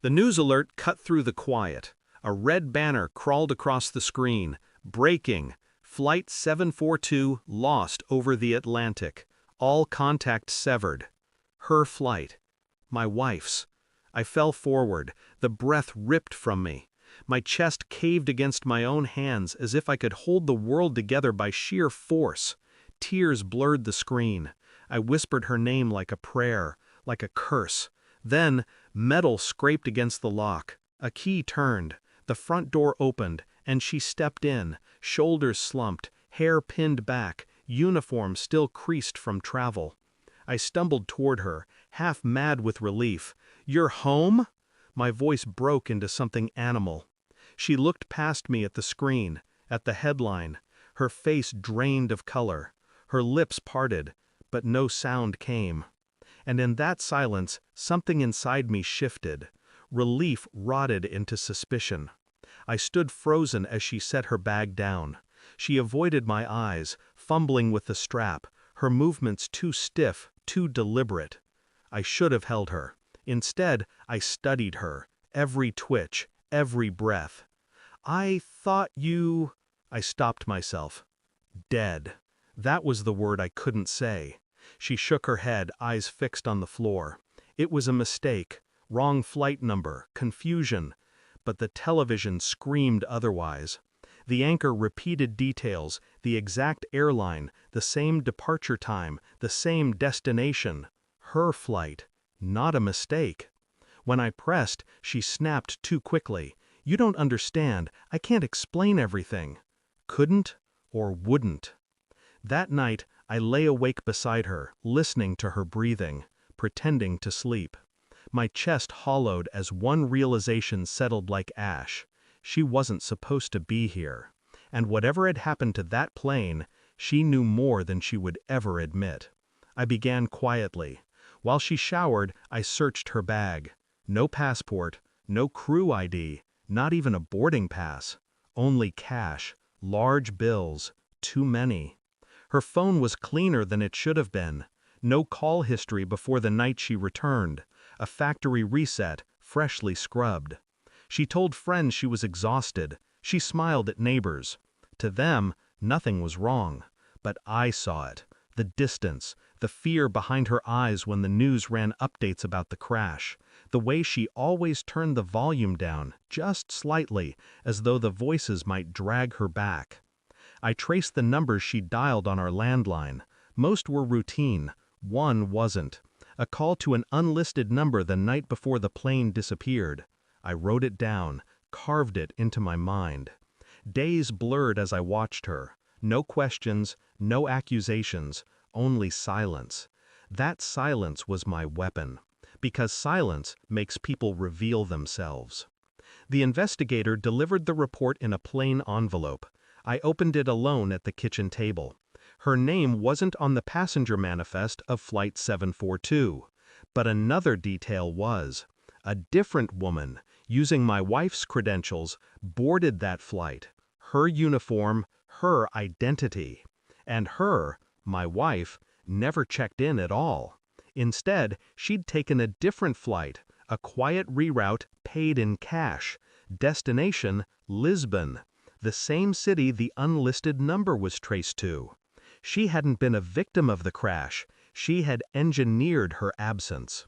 The news alert cut through the quiet. A red banner crawled across the screen. Breaking. Flight 742 lost over the Atlantic. All contact severed. Her flight. My wife's. I fell forward. The breath ripped from me. My chest caved against my own hands as if I could hold the world together by sheer force. Tears blurred the screen. I whispered her name like a prayer, like a curse. Then, metal scraped against the lock. A key turned. The front door opened, and she stepped in, shoulders slumped, hair pinned back, uniform still creased from travel. I stumbled toward her, half mad with relief. "You're home?" My voice broke into something animal. She looked past me at the screen, at the headline, her face drained of color, her lips parted, but no sound came. And in that silence, something inside me shifted. Relief rotted into suspicion. I stood frozen as she set her bag down. She avoided my eyes, fumbling with the strap, her movements too stiff, too deliberate. I should have held her. Instead, I studied her, every twitch, every breath. "I thought you—" I stopped myself. Dead. That was the word I couldn't say. She shook her head, eyes fixed on the floor. It was a mistake, wrong flight number, confusion. But the television screamed otherwise. The anchor repeated details, the exact airline, the same departure time, the same destination. Her flight. Not a mistake. When I pressed, she snapped too quickly. "You don't understand. I can't explain everything." Couldn't or wouldn't. That night, I lay awake beside her, listening to her breathing, pretending to sleep. My chest hollowed as one realization settled like ash. She wasn't supposed to be here. And whatever had happened to that plane, she knew more than she would ever admit. I began quietly. While she showered, I searched her bag. No passport, no crew ID, not even a boarding pass. Only cash, large bills, too many. Her phone was cleaner than it should have been. No call history before the night she returned. A factory reset, freshly scrubbed. She told friends she was exhausted. She smiled at neighbors. To them, nothing was wrong. But I saw it. The distance, the fear behind her eyes when the news ran updates about the crash. The way she always turned the volume down, just slightly, as though the voices might drag her back. I traced the numbers she dialed on our landline. Most were routine. One wasn't. A call to an unlisted number the night before the plane disappeared. I wrote it down, carved it into my mind. Days blurred as I watched her. No questions, no accusations, only silence. That silence was my weapon. Because silence makes people reveal themselves. The investigator delivered the report in a plain envelope. I opened it alone at the kitchen table. Her name wasn't on the passenger manifest of Flight 742. But another detail was. A different woman, using my wife's credentials, boarded that flight. Her uniform, her identity. And her, my wife, never checked in at all. Instead, she'd taken a different flight, a quiet reroute paid in cash. Destination, Lisbon. The same city the unlisted number was traced to. She hadn't been a victim of the crash. She had engineered her absence.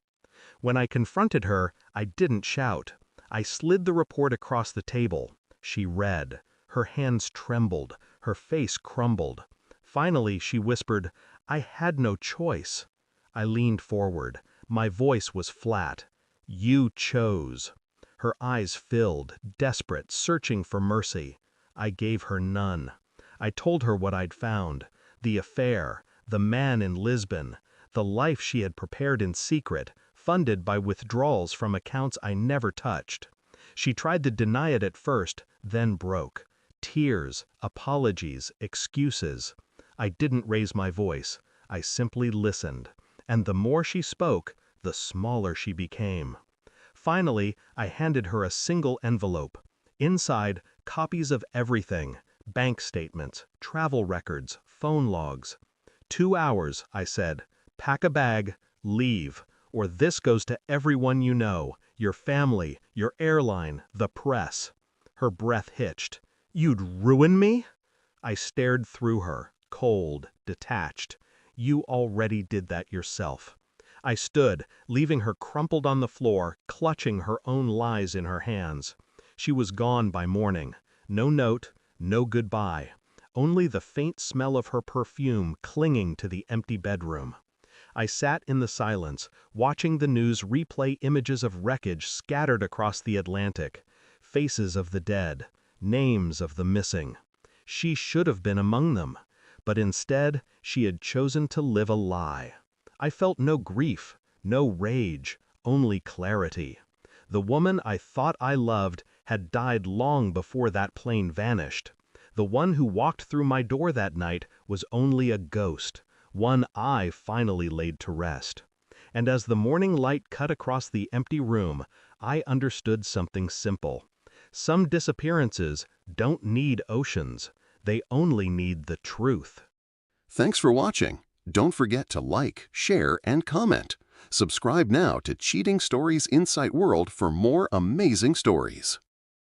When I confronted her, I didn't shout. I slid the report across the table. She read. Her hands trembled. Her face crumbled. Finally, she whispered, "I had no choice." I leaned forward. My voice was flat. "You chose." Her eyes filled, desperate, searching for mercy. I gave her none. I told her what I'd found. The affair, the man in Lisbon, the life she had prepared in secret, funded by withdrawals from accounts I never touched. She tried to deny it at first, then broke. Tears, apologies, excuses. I didn't raise my voice. I simply listened. And the more she spoke, the smaller she became. Finally, I handed her a single envelope. Inside, copies of everything. Bank statements, travel records, phone logs. 2 hours, I said. Pack a bag, leave, or this goes to everyone you know. Your family, your airline, the press. Her breath hitched. You'd ruin me? I stared through her, cold, detached. You already did that yourself. I stood, leaving her crumpled on the floor, clutching her own lies in her hands. She was gone by morning. No note, no goodbye. Only the faint smell of her perfume clinging to the empty bedroom. I sat in the silence, watching the news replay images of wreckage scattered across the Atlantic, faces of the dead, names of the missing. She should have been among them, but instead she had chosen to live a lie. I felt no grief, no rage, only clarity. The woman I thought I loved had died long before that plane vanished. The one who walked through my door that night was only a ghost, one I finally laid to rest. And as the morning light cut across the empty room, I understood something simple. Some disappearances don't need oceans. They only need the truth. Thanks for watching. Don't forget to like, share, and comment. Subscribe now to Cheating Stories Insight World for more amazing stories.